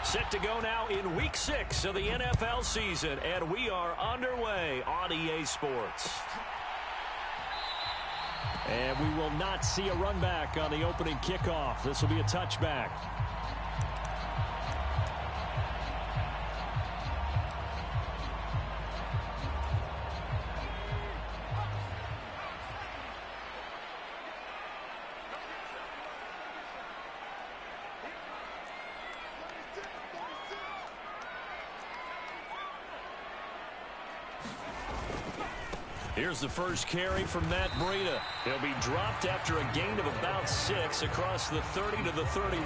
Set to go now in Week 6 of the NFL season, and we are underway on EA Sports. And we will not see a run back on the opening kickoff. This will be a touchback. Here's the first carry from Matt Breida. He'll be dropped after a gain of about 6 across the 30 to the 31.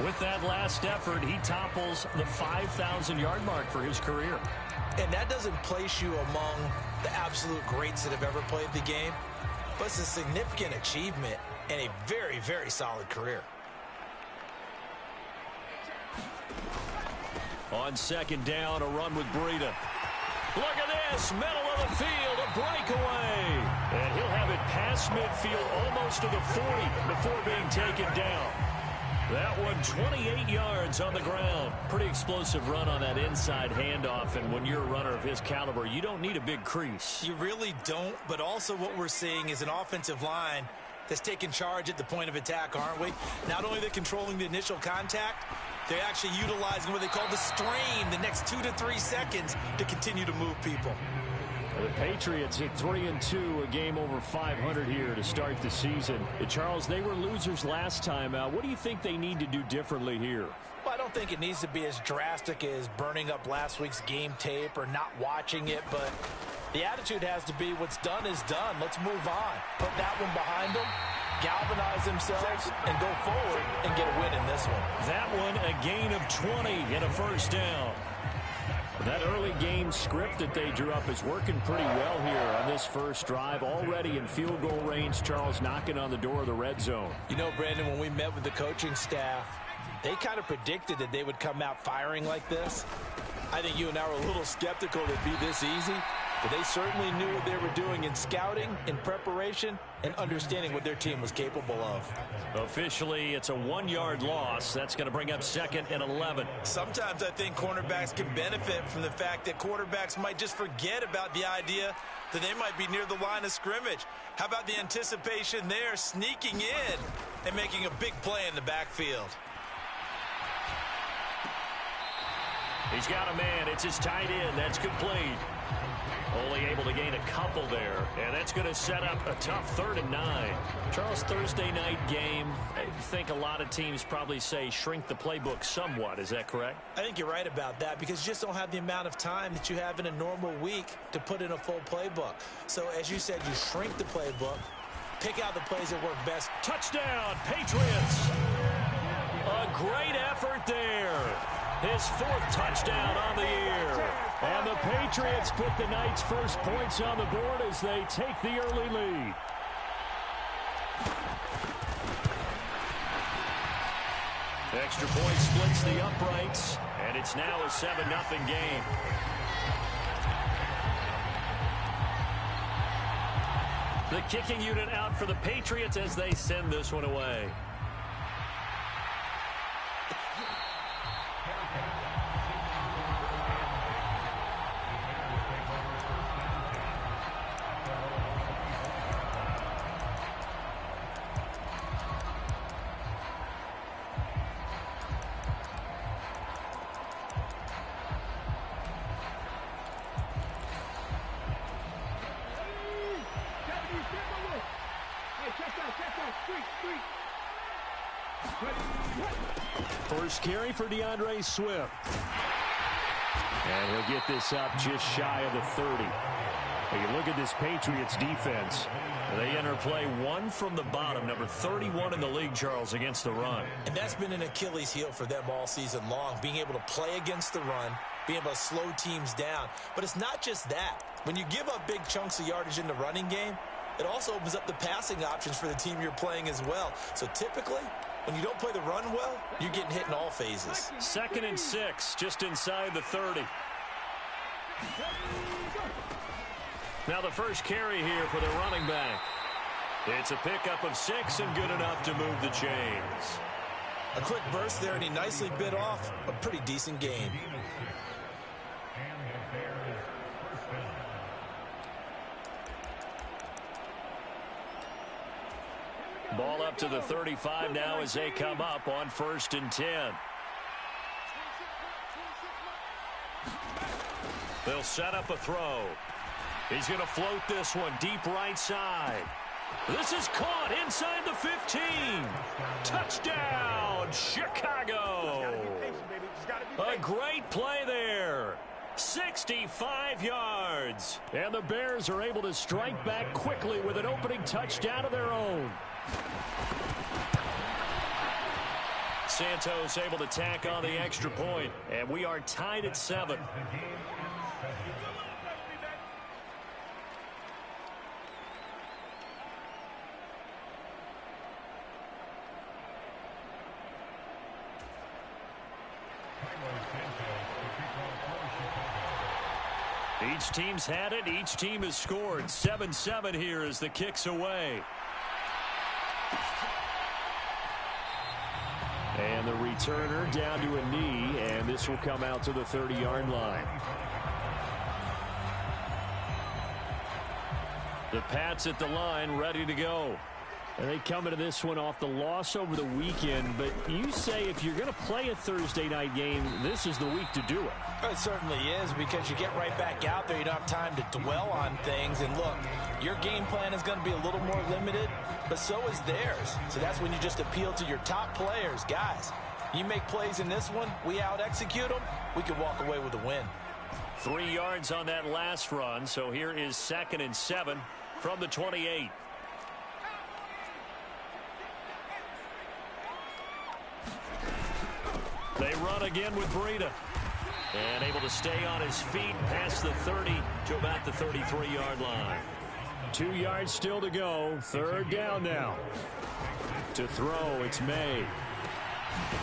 With that last effort, he topples the 5,000-yard mark for his career. And that doesn't place you among the absolute greats that have ever played the game, but it's a significant achievement and a very, very solid career. On second down, a run with Breida. Look at this, middle of the field, a breakaway. And he'll have it past midfield almost to the 40 before being taken down. That one 28 yards on the ground. Pretty explosive run on that inside handoff, and when you're a runner of his caliber, you don't need a big crease. You really don't, but also what we're seeing is an offensive line that's taking charge at the point of attack, aren't we? Not only they're controlling the initial contact, they're actually utilizing what they call the strain, the next 2 to 3 seconds to continue to move people. The Patriots at 3-2, a game over 500 here to start the season. Charles, they were losers last time out. What do you think they need to do differently here? Well, I don't think it needs to be as drastic as burning up last week's game tape or not watching it, but the attitude has to be what's done is done. Let's move on. Put that one behind them, galvanize themselves, and go forward and get a win in this one. That one, a gain of 20 and a first down. That early game script that they drew up is working pretty well here on this first drive. Already in field goal range, Charles knocking on the door of the red zone. You know, Brandon, when we met with the coaching staff, they kind of predicted that they would come out firing like this. I think you and I were a little skeptical it'd be this easy, but they certainly knew what they were doing in scouting, in preparation, and understanding what their team was capable of. Officially, it's a 1-yard loss. That's going to bring up 2nd and 11. Sometimes I think cornerbacks can benefit from the fact that quarterbacks might just forget about the idea that they might be near the line of scrimmage. How about the anticipation there, sneaking in and making a big play in the backfield? He's got a man. It's his tight end. That's complete. Only able to gain a couple there, and that's going to set up a tough 3rd and 9. Charles, Thursday night game, I think a lot of teams probably say shrink the playbook somewhat. Is that correct? I think you're right about that because you just don't have the amount of time that you have in a normal week to put in a full playbook. So, as you said, you shrink the playbook, pick out the plays that work best. Touchdown, Patriots! A great effort there. His 4th touchdown on the year. And the Patriots put the night's first points on the board as they take the early lead. Extra point splits the uprights, and it's now a 7-0 game. The kicking unit out for the Patriots as they send this one away. First carry for DeAndre Swift. And he'll get this up just shy of the 30. You look at this Patriots defense. They enter play 1 from the bottom, number 31 in the league, Charles, against the run. And that's been an Achilles heel for them all season long, being able to play against the run, being able to slow teams down. But it's not just that. When you give up big chunks of yardage in the running game, it also opens up the passing options for the team you're playing as well. So typically, when you don't play the run well, you're getting hit in all phases. 2nd and 6, just inside the 30. Now the first carry here for the running back. It's a pickup of 6 and good enough to move the chains. A quick burst there, and he nicely bit off a pretty decent gain. Ball up to the 35 now as they come up on 1st and 10. They'll set up a throw. He's going to float this one deep right side. This is caught inside the 15. Touchdown, Chicago. A great play there. 65 yards. And the Bears are able to strike back quickly with an opening touchdown of their own. Santos able to tack on the extra point, and we are tied at 7. Each team's had it. Each team has scored. 7-7 here as the kick's away. And the returner down to a knee, and this will come out to the 30-yard line. The Pats at the line, ready to go. And they come into this one off the loss over the weekend, but you say if you're going to play a Thursday night game, this is the week to do it. It certainly is, because you get right back out there. You don't have time to dwell on things. And look, your game plan is going to be a little more limited, but so is theirs. So that's when you just appeal to your top players. Guys, you make plays in this one, we out-execute them, we can walk away with a win. 3 yards on that last run, so here is 2nd and 7 from the 28. They run again with Breida. And able to stay on his feet past the 30 to about the 33-yard line. 2 yards still to go. 3rd down now. To throw, it's May.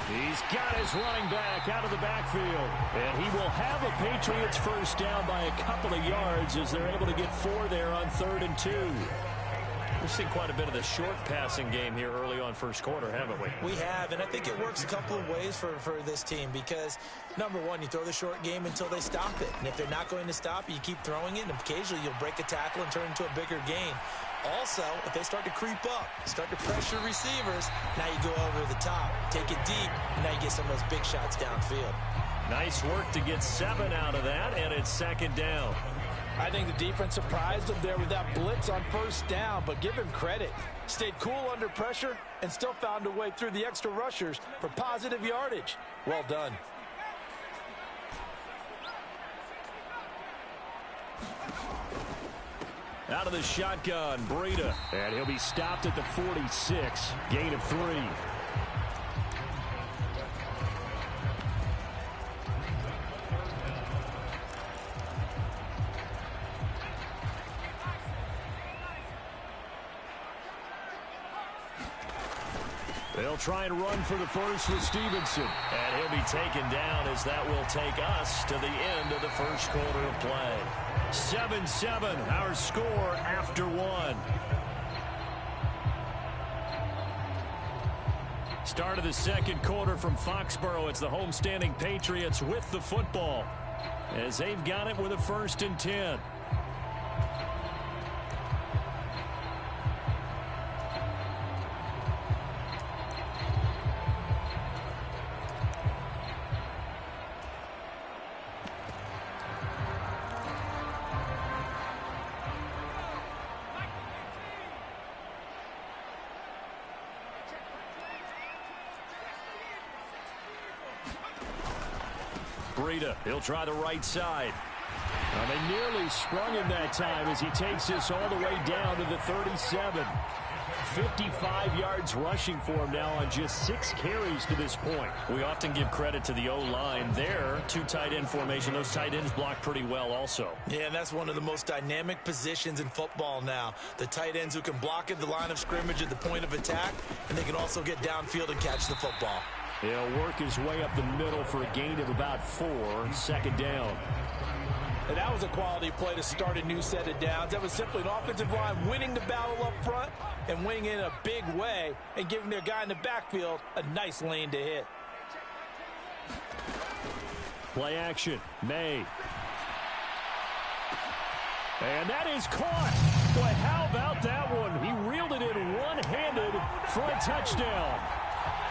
He's got his running back out of the backfield. And he will have a Patriots first down by a couple of yards as they're able to get 4 there on 3rd and 2. We've seen quite a bit of the short passing game here early on first quarter, haven't we? We have, and I think it works a couple of ways for this team because, number one, you throw the short game until they stop it. And if they're not going to stop it, you keep throwing it, and occasionally you'll break a tackle and turn into a bigger gain. Also, if they start to creep up, start to pressure receivers, now you go over the top, take it deep, and now you get some of those big shots downfield. Nice work to get 7 out of that, and it's 2nd down. I think the defense surprised him there with that blitz on 1st down, but give him credit. Stayed cool under pressure and still found a way through the extra rushers for positive yardage. Well done. Out of the shotgun, Breida. And he'll be stopped at the 46. Gain of 3. They'll try and run for the first with Stevenson. And he'll be taken down as that will take us to the end of the first quarter of play. 7-7, our score after 1. Start of the second quarter from Foxborough. It's the homestanding Patriots with the football as they've got it with a 1st and 10. Breida, he'll try the right side. They nearly sprung him that time as he takes this all the way down to the 37. 55 yards rushing for him now on just 6 carries to this point. We often give credit to the O-line there. 2 tight end formation. Those tight ends block pretty well also. Yeah, and that's one of the most dynamic positions in football now. The tight ends who can block at the line of scrimmage at the point of attack, and they can also get downfield and catch the football. He'll work his way up the middle for a gain of about 4. 2nd down. And that was a quality play to start a new set of downs. That was simply an offensive line winning the battle up front and winning in a big way and giving their guy in the backfield a nice lane to hit. Play action. May. And that is caught. Boy, how about that one? He reeled it in one-handed for a touchdown.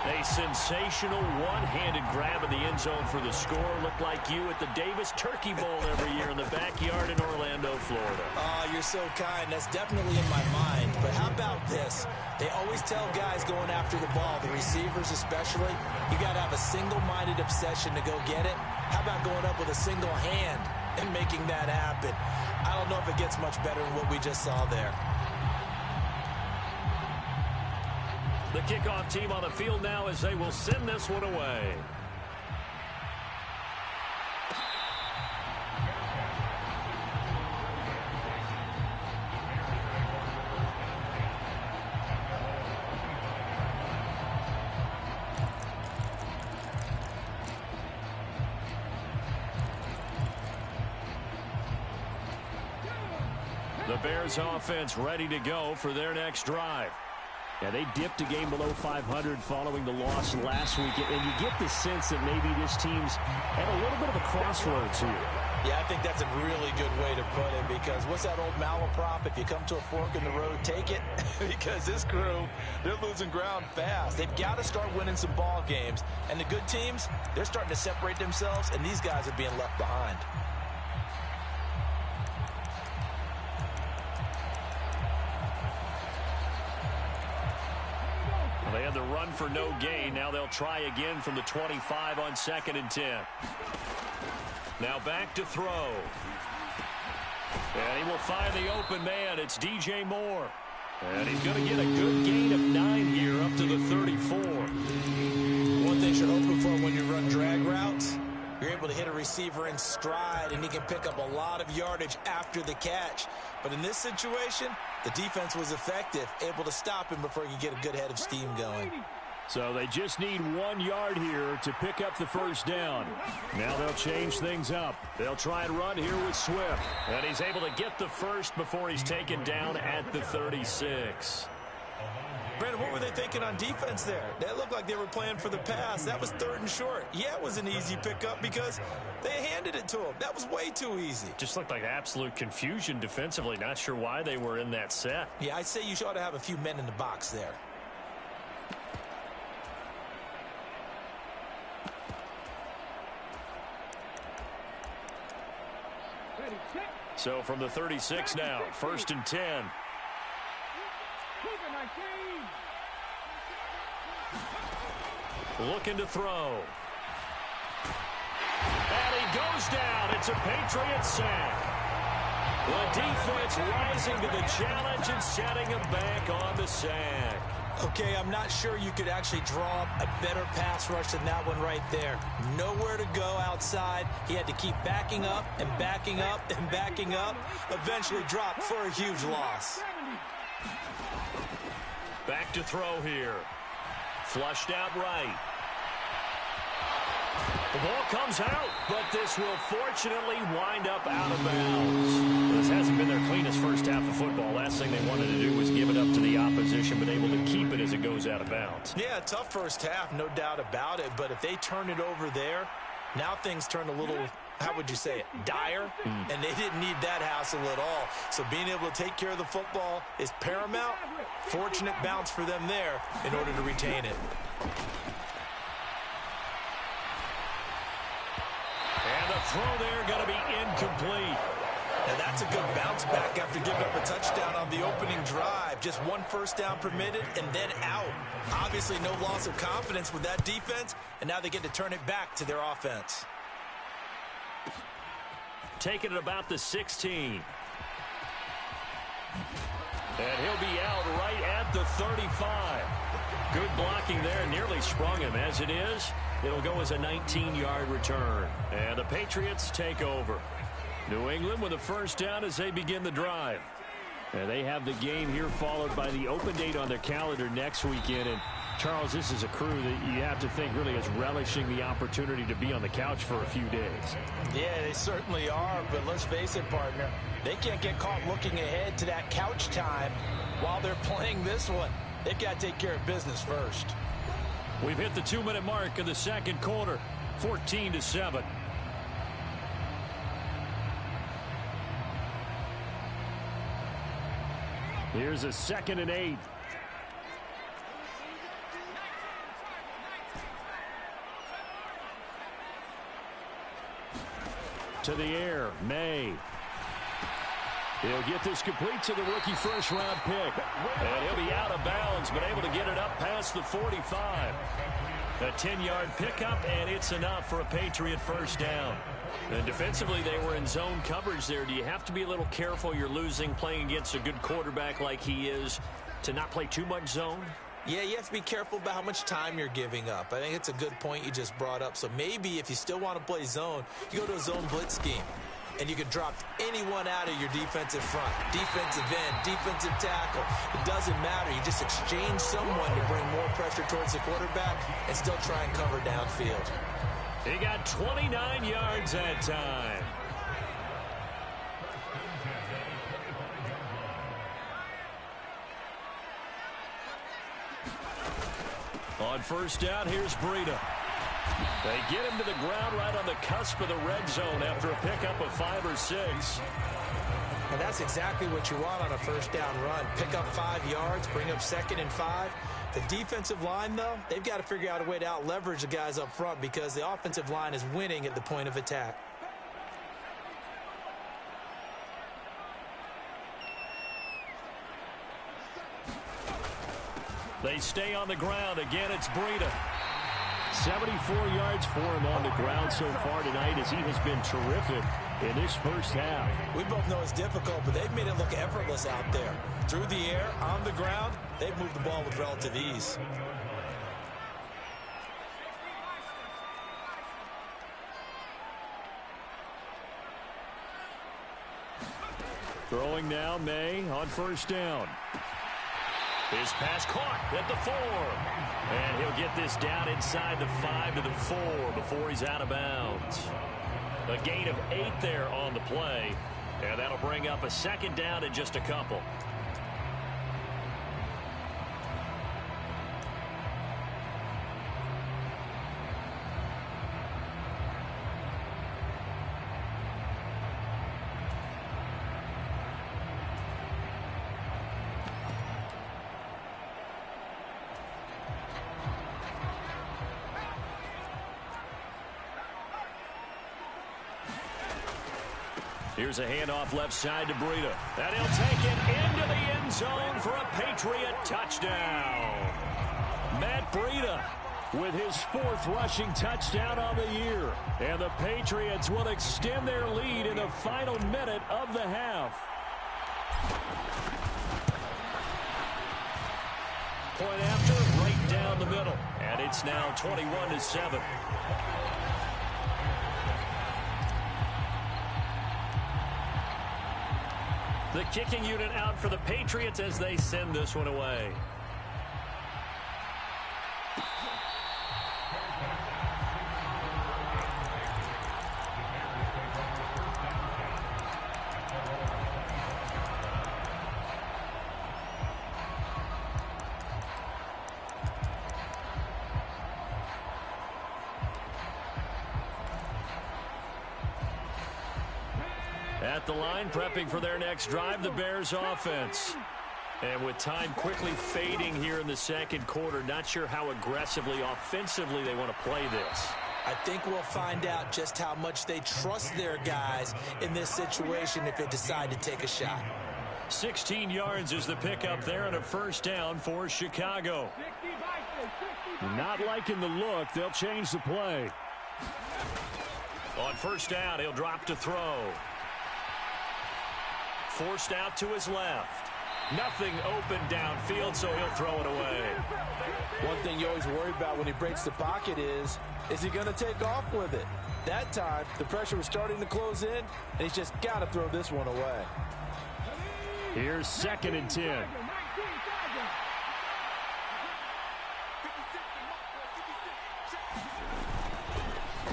A sensational one-handed grab in the end zone for the score. Looked like you at the Davis Turkey Bowl every year in the backyard in Orlando, Florida. Oh, you're so kind. That's definitely in my mind. But how about this? They always tell guys going after the ball, the receivers especially, you got to have a single-minded obsession to go get it. How about going up with a single hand and making that happen? I don't know if it gets much better than what we just saw there. The kickoff team on the field now as they will send this one away. The Bears offense ready to go for their next drive. Yeah, they dipped a game below 500 following the loss last week, and you get the sense that maybe this team's at a little bit of a crossroads here. Yeah, I think that's a really good way to put it, because what's that old malaprop? If you come to a fork in the road, take it. Because this crew, they're losing ground fast. They've got to start winning some ball games. And the good teams, they're starting to separate themselves, and these guys are being left behind. They had the run for no gain. Now they'll try again from the 25 on 2nd and 10. Now back to throw. And he will find the open man. It's DJ Moore. And he's going to get a good gain of 9 here up to the 34. One thing you're hoping for when you run drag routes, you're able to hit a receiver in stride, and he can pick up a lot of yardage after the catch. But in this situation, the defense was effective, able to stop him before he could get a good head of steam going. So they just need 1 yard here to pick up the first down. Now they'll change things up. They'll try and run here with Swift. And he's able to get the first before he's taken down at the 36. Brandon, what were they thinking on defense there? That looked like they were playing for the pass. That was 3rd and short. Yeah, it was an easy pickup because they handed it to him. That was way too easy. Just looked like absolute confusion defensively. Not sure why they were in that set. Yeah, I'd say you ought to have a few men in the box there. So from the 36 now, 1st and 10. Looking to throw. And he goes down. It's a Patriots sack. The defense rising to the challenge and setting him back on the sack. Okay, I'm not sure you could actually draw a better pass rush than that one right there. Nowhere to go outside. He had to keep backing up and backing up and backing up. Eventually dropped for a huge loss. Back to throw here. Flushed out right. The ball comes out, but this will fortunately wind up out of bounds. This hasn't been their cleanest first half of football. Last thing they wanted to do was give it up to the opposition, but able to keep it as it goes out of bounds. Yeah, tough first half, no doubt about it. But if they turn it over there, now things turn a little, how would you say it, dire? And they didn't need that hassle at all. So being able to take care of the football is paramount. Fortunate bounce for them there in order to retain it. And the throw there going to be incomplete. And that's a good bounce back after giving up a touchdown on the opening drive. Just 1 first down permitted and then out. Obviously no loss of confidence with that defense, and now they get to turn it back to their offense. Taking it about the 16. And he'll be out right at the 35. Good blocking there, nearly sprung him. As it is, it'll go as a 19-yard return. And the Patriots take over. New England with a first down as they begin the drive. And they have the game here followed by the open date on their calendar next weekend. And Charles, this is a crew that you have to think really is relishing the opportunity to be on the couch for a few days. Yeah, they certainly are, but let's face it, partner. They can't get caught looking ahead to that couch time while they're playing this one. They've got to take care of business first. We've hit the 2-minute mark in the second quarter, 14-7. Here's a 2nd and 8. To the air, May. He'll get this complete to the rookie first-round pick. And he'll be out of bounds, but able to get it up past the 45. A 10-yard pickup, and it's enough for a Patriot first down. And defensively, they were in zone coverage there. Do you have to be a little careful? You're losing, playing against a good quarterback like he is, to not play too much zone? Yeah, you have to be careful about how much time you're giving up. I think it's a good point you just brought up. So maybe if you still want to play zone, you go to a zone blitz scheme. And you can drop anyone out of your defensive front, defensive end, defensive tackle. It doesn't matter. You just exchange someone to bring more pressure towards the quarterback and still try and cover downfield. He got 29 yards that time. On first down, here's Breida. They get him to the ground right on the cusp of the red zone after a pickup of 5 or 6. And that's exactly what you want on a first down run. Pick up 5 yards, bring up 2nd and 5. The defensive line, though, they've got to figure out a way to out-leverage the guys up front because the offensive line is winning at the point of attack. They stay on the ground. Again, it's Breida. 74 yards for him on the ground so far tonight as he has been terrific in this first half. We both know it's difficult, but they've made it look effortless out there. Through the air, on the ground, they've moved the ball with relative ease. Throwing now, May on first down. His pass caught at the 4. And he'll get this down inside the 5 to the 4 before he's out of bounds. A gain of 8 there on the play. And that'll bring up a 2nd down in just a couple. Here's a handoff left side to Breida. And he'll take it into the end zone for a Patriot touchdown. Matt Breida with his 4th rushing touchdown on the year. And the Patriots will extend their lead in the final minute of the half. Point after, right down the middle. And it's now 21-7. The kicking unit out for the Patriots as they send this one away. At the line, prepping for their next drive, the Bears offense. And with time quickly fading here in the second quarter, not sure how aggressively, offensively they want to play this. I think we'll find out just how much they trust their guys in this situation if they decide to take a shot. 16 yards is the pickup there and a first down for Chicago. Not liking the look. They'll change the play. On first down, he'll drop to throw. Forced out to his left. Nothing open downfield, so he'll throw it away. One thing you always worry about when he breaks the pocket is he going to take off with it? That time, the pressure was starting to close in, and he's just got to throw this one away. Here's 2nd and 10.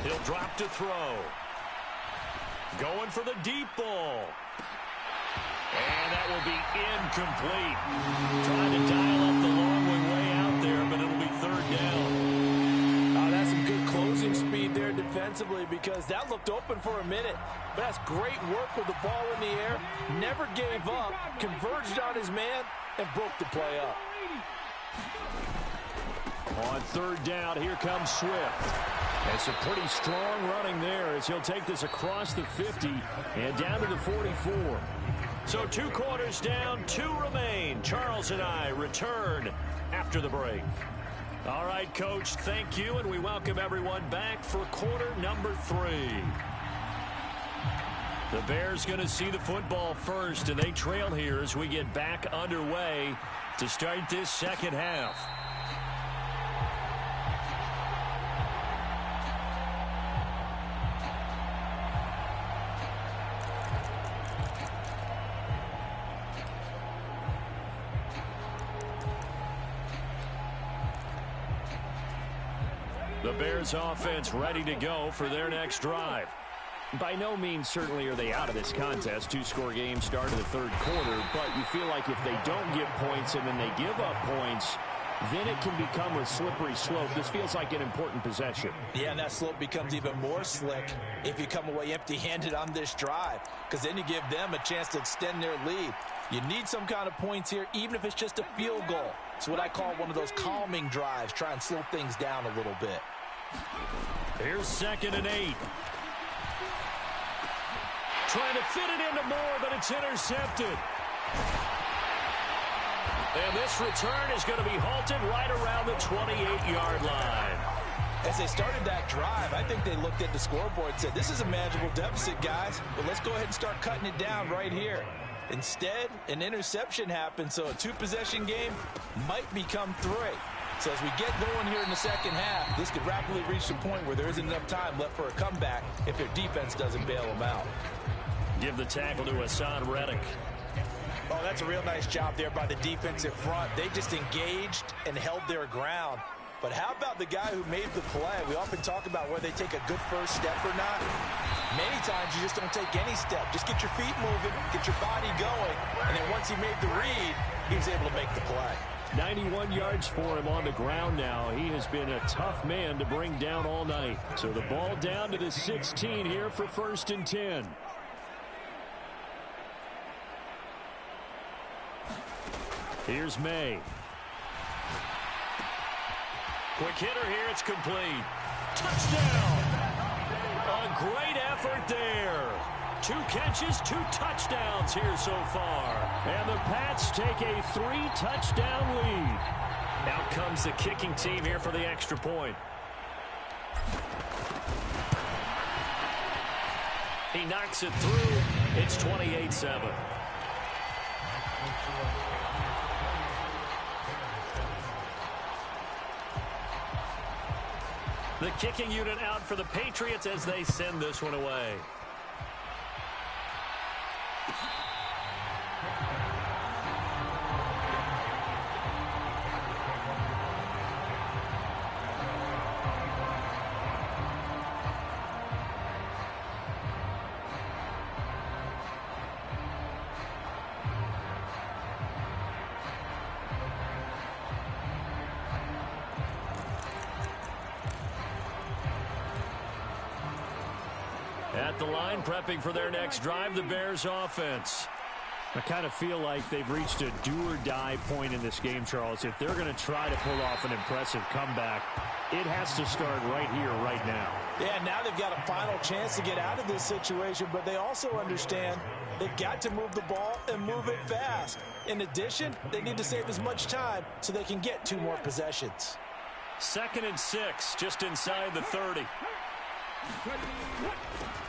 He'll drop to throw. Going for the deep ball. And that will be incomplete. Trying to dial up the long way out there, but it'll be third down. That's some good closing speed there defensively because that looked open for a minute. But that's great work with the ball in the air. Never gave up, converged on his man, and broke the play up. On third down, here comes Swift. It's a pretty strong running there as he'll take this across the 50 and down to the 44. So 2 quarters down, 2 remain. Charles and I return after the break. All right, Coach, thank you, and we welcome everyone back for quarter number 3. The Bears going to see the football first, and they trail here as we get back underway to start this second half. The Bears offense ready to go for their next drive. By no means certainly are they out of this contest. 2-score game start of the third quarter, but you feel like if they don't get points and then they give up points, then it can become a slippery slope. This feels like an important possession. Yeah, and that slope becomes even more slick if you come away empty-handed on this drive, because then you give them a chance to extend their lead. You need some kind of points here, even if it's just a field goal. It's what I call one of those calming drives. Try and slow things down a little bit. Here's 2nd and 8. Trying to fit it into Moore, but it's intercepted. And this return is going to be halted right around the 28-yard line. As they started that drive, I think they looked at the scoreboard and said, this is a manageable deficit, guys, but let's go ahead and start cutting it down right here. Instead, an interception happened, so a 2-possession game might become 3. So as we get going here in the second half, this could rapidly reach the point where there isn't enough time left for a comeback if their defense doesn't bail them out. Give the tackle to Hassan Reddick. Oh, that's a real nice job there by the defensive front. They just engaged and held their ground. But how about the guy who made the play? We often talk about whether they take a good first step or not. Many times you just don't take any step. Just get your feet moving, get your body going, and then once he made the read, he was able to make the play. 91 yards for him on the ground now. He has been a tough man to bring down all night. So the ball down to the 16 here for 1st and 10. Here's May. Quick hitter here. It's complete. Touchdown. A great effort there. 2 catches, 2 touchdowns here so far. And the Pats take a 3-touchdown lead. Out comes the kicking team here for the extra point. He knocks it through. It's 28-7. The kicking unit out for the Patriots as they send this one away. At the line, prepping for their next drive, the Bears offense. I kind of feel like they've reached a do-or-die point in this game, Charles. If they're going to try to pull off an impressive comeback, it has to start right here, right now. Yeah, now they've got a final chance to get out of this situation, but they also understand they've got to move the ball and move it fast. In addition, they need to save as much time so they can get 2 more possessions. 2nd and 6, just inside the 30.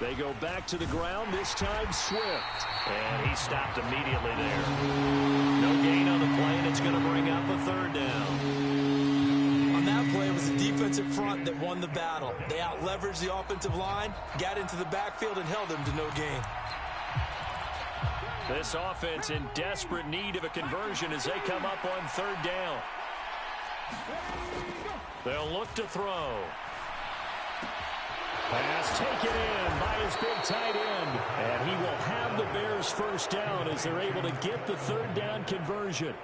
They go back to the ground, this time Swift. And he stopped immediately there. No gain on the play, and it's going to bring up a 3rd down. On that play, it was the defensive front that won the battle. They out-leveraged the offensive line, got into the backfield, and held them to no gain. This offense in desperate need of a conversion as they come up on 3rd down. They'll look to throw. Pass taken in by his big tight end. And he will have the Bears first down as they're able to get the third down conversion.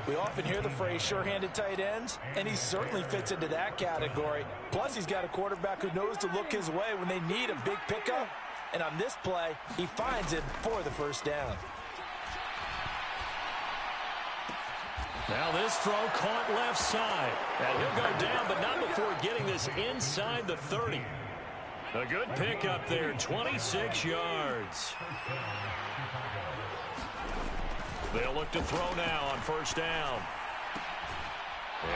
We often hear the phrase sure-handed tight ends, and he certainly fits into that category. Plus, he's got a quarterback who knows to look his way when they need a big pickup. And on this play, he finds it for the first down. Now this throw caught left side. And he'll go down, but not before getting this inside the 30. A good pickup there, 26 yards. They'll look to throw now on first down.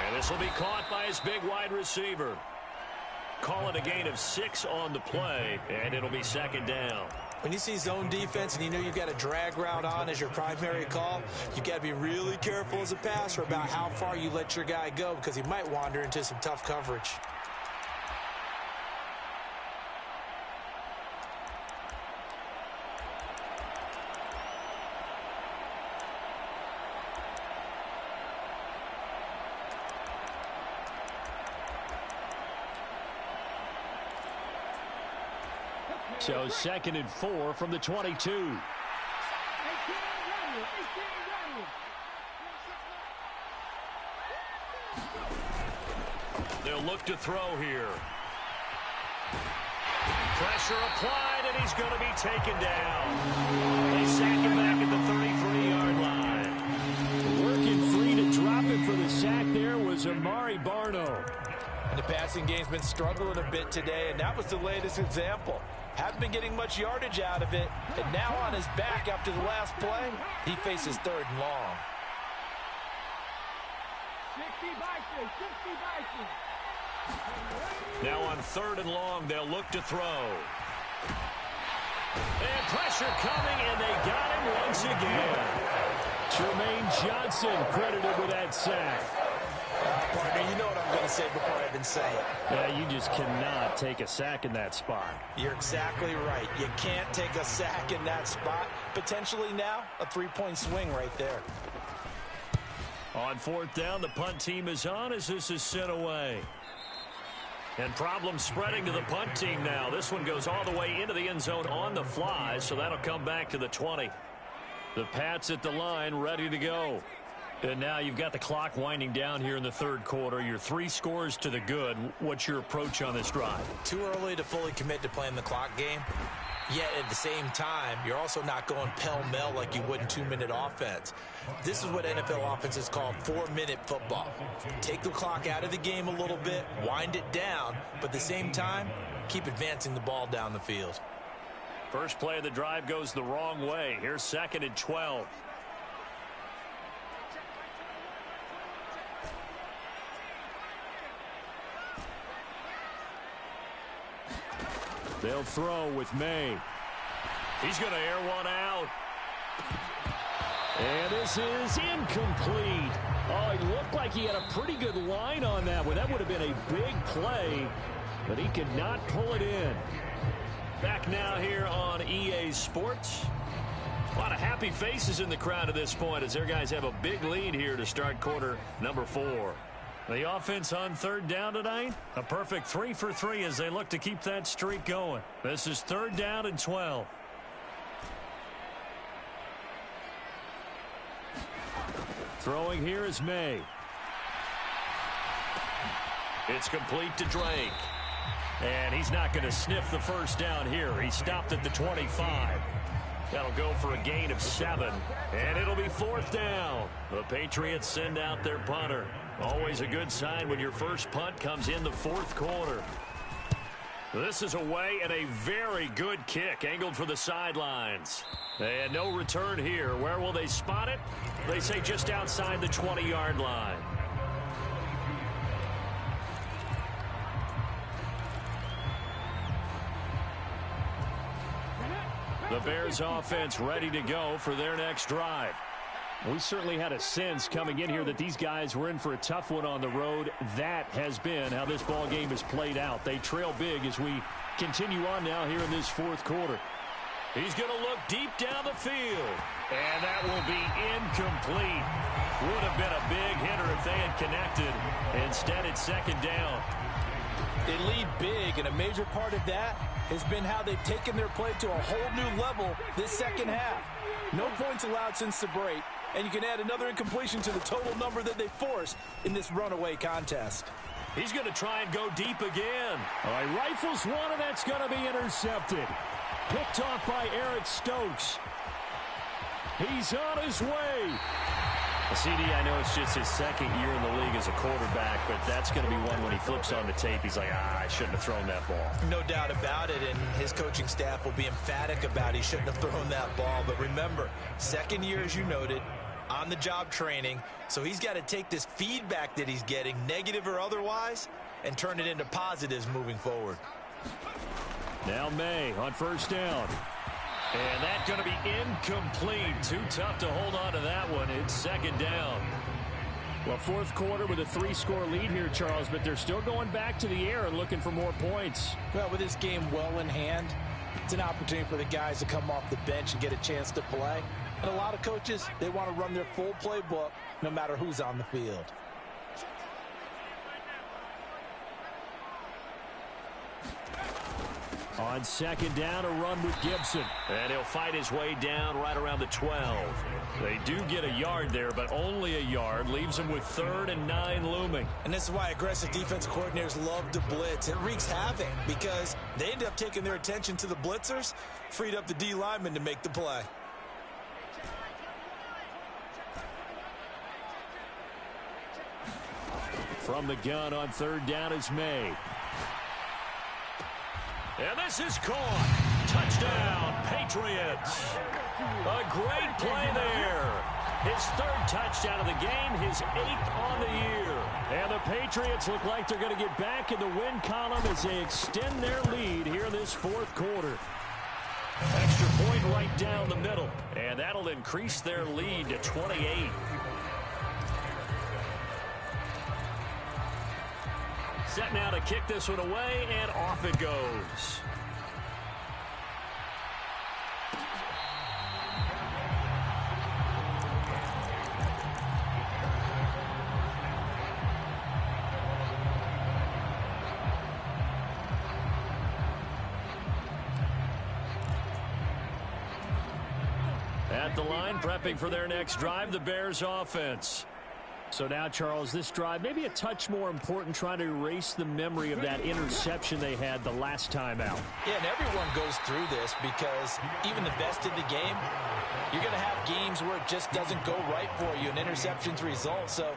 And this will be caught by his big wide receiver. Call it a gain of 6 on the play, and it'll be second down. When you see zone defense and you know you've got a drag route on as your primary call, you've got to be really careful as a passer about how far you let your guy go because he might wander into some tough coverage. So 2nd and 4 from the 22. They'll look to throw here. Pressure applied, and he's going to be taken down. They sack him back at the 33-yard line. Working free to drop him for the sack there was Amari Barno. And the passing game's been struggling a bit today, and that was the latest example. Haven't been getting much yardage out of it, and now on his back after the last play, he faces 3rd and long. 60 by 6, 60 by 6. Now on 3rd and long, they'll look to throw. And pressure coming, and they got him once again. Jermaine Johnson credited with that sack. Partner, you know what I'm going to say before I even say it. Yeah, you just cannot take a sack in that spot. You're exactly right. You can't take a sack in that spot. Potentially now, a 3-point swing right there. On 4th down, the punt team is on as this is sent away. And problems spreading to the punt team now. This one goes all the way into the end zone on the fly, so that'll come back to the 20. The Pats at the line ready to go. And now you've got the clock winding down here in the 3rd quarter. You're 3 scores to the good. What's your approach on this drive? Too early to fully commit to playing the clock game. Yet at the same time, you're also not going pell-mell like you would in 2-minute offense. This is what NFL offenses call 4-minute football. Take the clock out of the game a little bit, wind it down, but at the same time, keep advancing the ball down the field. First play of the drive goes the wrong way. Here's 2nd and 12. They'll throw with May. He's going to air one out. And this is incomplete. Oh, he looked like he had a pretty good line on that one. That would have been a big play, but he could not pull it in. Back now here on EA Sports. A lot of happy faces in the crowd at this point as their guys have a big lead here to start quarter number 4. The offense on 3rd down tonight, a perfect 3 for 3 as they look to keep that streak going. This is 3rd down and 12. Throwing here is May. It's complete to Drake. And he's not going to sniff the first down here. He stopped at the 25. That'll go for a gain of 7. And it'll be 4th down. The Patriots send out their punter. Always a good sign when your first punt comes in the 4th quarter. This is away and a very good kick angled for the sidelines. And no return here. Where will they spot it? They say just outside the 20-yard line. The Bears offense ready to go for their next drive. We certainly had a sense coming in here that these guys were in for a tough one on the road. That has been how this ball game has played out. They trail big as we continue on now here in this 4th quarter. He's going to look deep down the field. And that will be incomplete. Would have been a big hitter if they had connected. Instead, it's 2nd down. They lead big, and a major part of that has been how they've taken their play to a whole new level this second half. No points allowed since the break, and you can add another incompletion to the total number that they forced in this runaway contest. He's going to try and go deep again. All right, rifles one, and that's going to be intercepted. Picked off by Eric Stokes. He's on his way. CD, I know it's just his second year in the league as a quarterback, but that's going to be one when he flips on the tape. He's like, I shouldn't have thrown that ball. No doubt about it, and his coaching staff will be emphatic about he shouldn't have thrown that ball. But remember, second year, as you noted, on-the-job training, so he's got to take this feedback that he's getting, negative or otherwise, and turn it into positives moving forward. Now May on first down. And that's going to be incomplete. Too tough to hold on to that one. It's second down. Well, fourth quarter with a 3-score lead here, Charles, but they're still going back to the air and looking for more points. Well, with this game well in hand, it's an opportunity for the guys to come off the bench and get a chance to play. And a lot of coaches, they want to run their full playbook no matter who's on the field. On second down, a run with Gibson. And he'll fight his way down right around the 12. They do get a yard there, but only a yard. Leaves him with 3rd and 9 looming. And this is why aggressive defense coordinators love to blitz. It wreaks havoc because they end up taking their attention to the blitzers, freed up the D lineman to make the play. From the gun on third down is May. And this is caught. Touchdown, Patriots. A great play there. His 3rd touchdown of the game, his 8th on the year. And the Patriots look like they're going to get back in the win column as they extend their lead here this fourth quarter. Extra point right down the middle. And that'll increase their lead to 28. Set now to kick this one away, and off it goes. At the line, prepping for their next drive, the Bears offense. So now, Charles, this drive maybe a touch more important, trying to erase the memory of that interception they had the last time out. Yeah, and everyone goes through this because even the best in the game, you're going to have games where it just doesn't go right for you and interceptions result. So,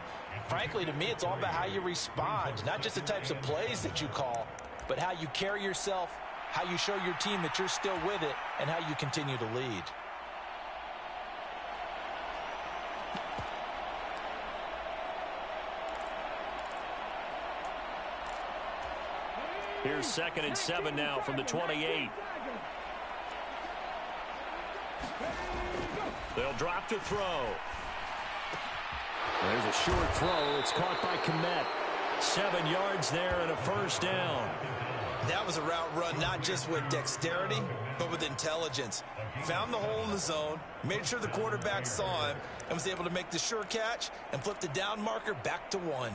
frankly, to me, it's all about how you respond, not just the types of plays that you call, but how you carry yourself, how you show your team that you're still with it, and how you continue to lead. Here's 2nd and 7 now from the 28. They'll drop to throw. There's a short throw. It's caught by Kmet. 7 yards there and a first down. That was a route run not just with dexterity, but with intelligence. Found the hole in the zone, made sure the quarterback saw him, and was able to make the sure catch and flip the down marker back to 1.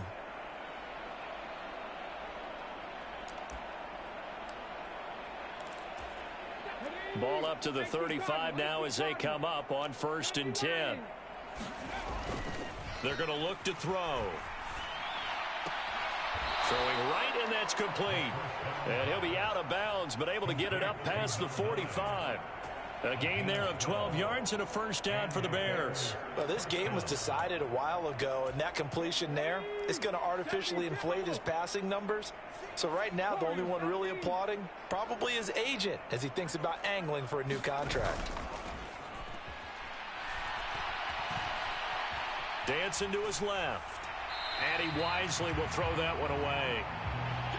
Ball up to the 35 now as they come up on 1st and 10. They're going to look to throw. Throwing right, and that's complete. And he'll be out of bounds, but able to get it up past the 45. A gain there of 12 yards and a first down for the Bears. Well, this game was decided a while ago, and that completion there is going to artificially inflate his passing numbers. So right now, the only one really applauding probably his agent as he thinks about angling for a new contract. Dancing to his left. And he wisely will throw that one away.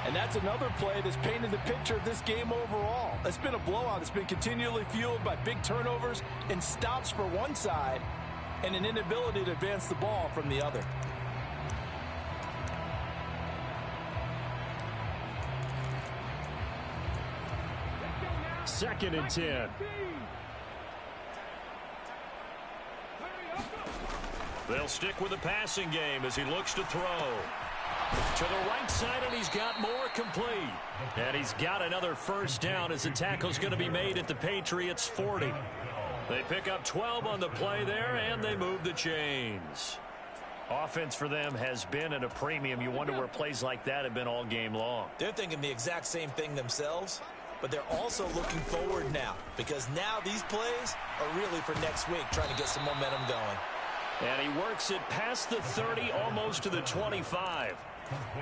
And that's another play that's painted the picture of this game overall. It's been a blowout. It's been continually fueled by big turnovers and stops for one side and an inability to advance the ball from the other. Second and 10. They'll stick with the passing game as he looks to throw. To the right side, and he's got more complete. And he's got another first down as the tackle's going to be made at the Patriots 40. They pick up 12 on the play there, and they move the chains. Offense for them has been at a premium. You wonder where plays like that have been all game long. They're thinking the exact same thing themselves, but they're also looking forward now because now these plays are really for next week, trying to get some momentum going. And he works it past the 30, almost to the 25.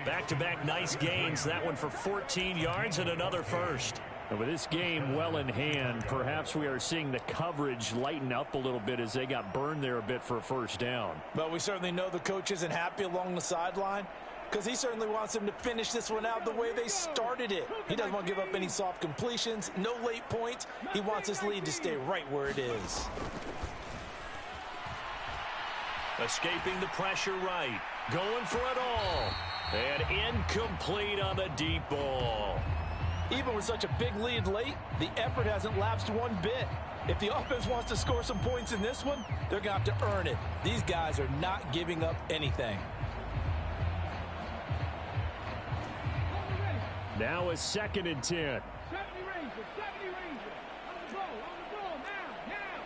Back-to-back nice gains, that one for 14 yards and another first. And with this game well in hand, perhaps we are seeing the coverage lighten up a little bit as they got burned there a bit for a first down. But we certainly know the coach isn't happy along the sideline because he certainly wants them to finish this one out the way they started it. He doesn't want to give up any soft completions, no late points. He wants his lead to stay right where it is. Escaping the pressure right. Going for it all. And incomplete on the deep ball. Even with such a big lead late, the effort hasn't lapsed one bit. If the offense wants to score some points in this one, they're going to have to earn it. These guys are not giving up anything. Now a 2nd and 10. 70 Rangers, 70 Rangers. On the ball, now.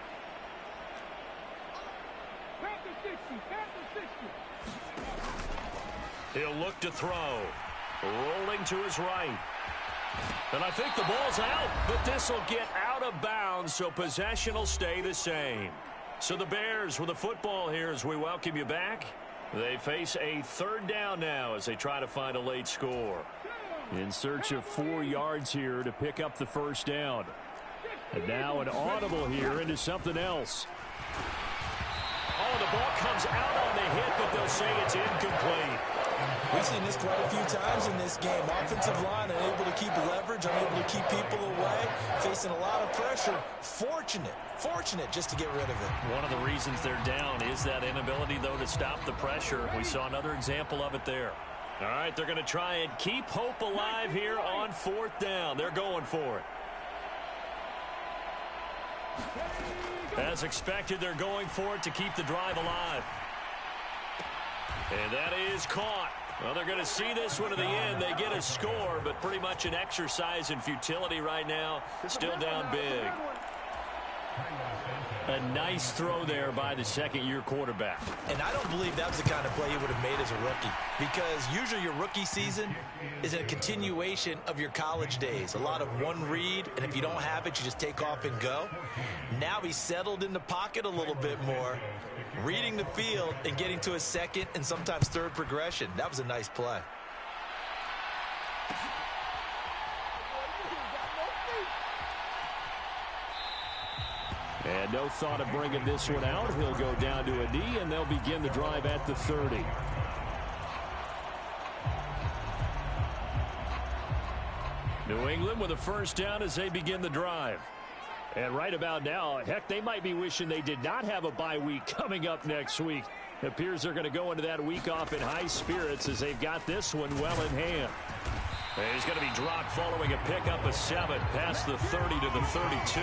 Panther 60, Panther 60. He'll look to throw. Rolling to his right. And I think the ball's out, but this will get out of bounds, so possession will stay the same. So the Bears with the football here as we welcome you back. They face a 3rd down now as they try to find a late score. In search of 4 yards here to pick up the first down. And now an audible here into something else. Oh, the ball comes out on the hit, but they'll say it's incomplete. We've seen this quite a few times in this game. Offensive line unable to keep leverage, unable to keep people away, facing a lot of pressure. Fortunate just to get rid of it. One of the reasons they're down is that inability, though, to stop the pressure. We saw another example of it there. All right, they're going to try and keep hope alive here on 4th down. They're going for it. As expected, they're going for it to keep the drive alive. And that is caught. Well, they're going to see this one to the end. They get a score, but pretty much an exercise in futility right now. Still down big. A nice throw there by the second-year quarterback. And I don't believe that was the kind of play he would have made as a rookie, because usually your rookie season is a continuation of your college days. A lot of one read, and if you don't have it, you just take off and go. Now he's settled in the pocket a little bit more, reading the field and getting to a second and sometimes third progression. That was a nice play. And no thought of bringing this one out. He'll go down to a knee, and they'll begin the drive at the 30. New England with a first down as they begin the drive. And right about now, heck, they might be wishing they did not have a bye week coming up next week. It appears they're going to go into that week off in high spirits as they've got this one well in hand. And he's going to be dropped following a pickup of 7 past the 30 to the 32.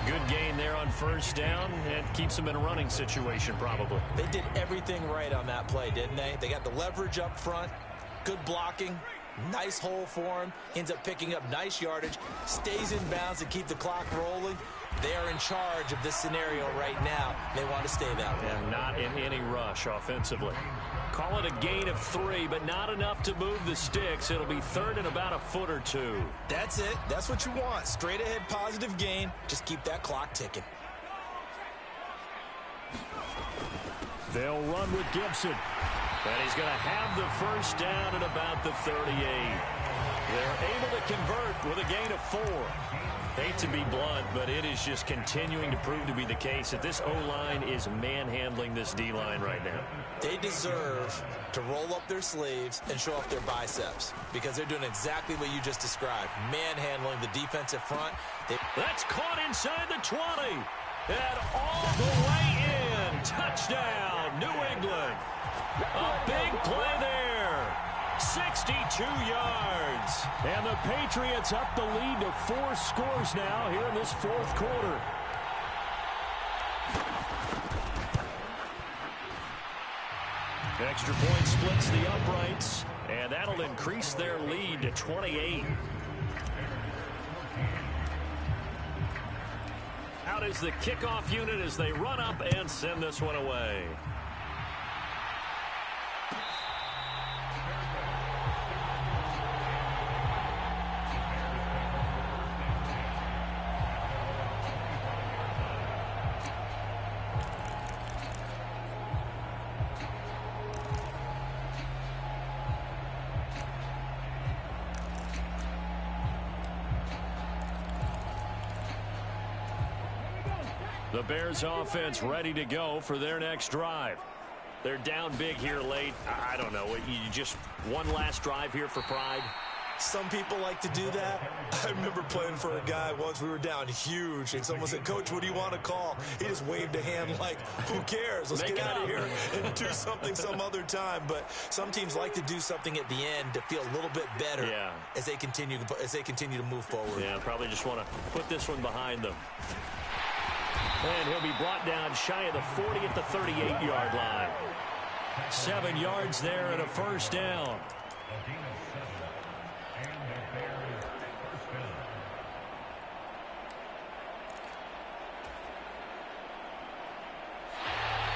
Good gain there on first down and keeps them in a running situation probably. They did everything right on that play, didn't they? They got the leverage up front, good blocking, nice hole for him, ends up picking up nice yardage, stays in bounds to keep the clock rolling. They are in charge of this scenario right now. They want to stay that way. And not in any rush offensively. Call it a gain of 3, but not enough to move the sticks. It'll be 3rd and about a foot or 2. That's it. That's what you want. Straight ahead positive gain. Just keep that clock ticking. They'll run with Gibson. And he's going to have the first down at about the 38. They're able to convert with a gain of 4. Hate to be blunt, but it is just continuing to prove to be the case that this O-line is manhandling this D-line right now. They deserve to roll up their sleeves and show off their biceps because they're doing exactly what you just described, manhandling the defensive front. That's caught inside the 20. And all the way in. Touchdown, New England. A big play there. 62 yards. And the Patriots up the lead to 4 scores now here in this 4th quarter. Extra point splits the uprights, and that'll increase their lead to 28. Out is the kickoff unit as they run up and send this one away. The Bears offense ready to go for their next drive. They're down big here late. I don't know. You just one last drive here for pride. Some people like to do that. I remember playing for a guy once. We were down huge, and someone said, "Coach, what do you want to call?" He just waved a hand like, "Who cares? Let's get out of here and do something some other time." But some teams like to do something at the end to feel a little bit better as they continue to move forward. Yeah, probably just want to put this one behind them. And he'll be brought down shy of the 40 at the 38-yard line. 7 yards there and a first down.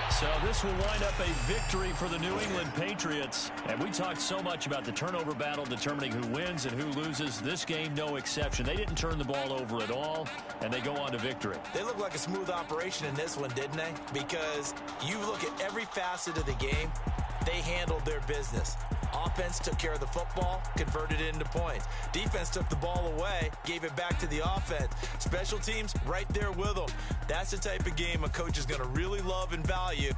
So this will wind up a victory for the New England Patriots. And we talked so much about the turnover battle determining who wins and who loses. This game, no exception. They didn't turn the ball over at all, and they go on to victory. They look like a smooth operation in this one, didn't they? Because you look at every facet of the game, they handled their business. Offense took care of the football, converted it into points. Defense took the ball away, gave it back to the offense. Special teams right there with them. That's the type of game a coach is going to really love and value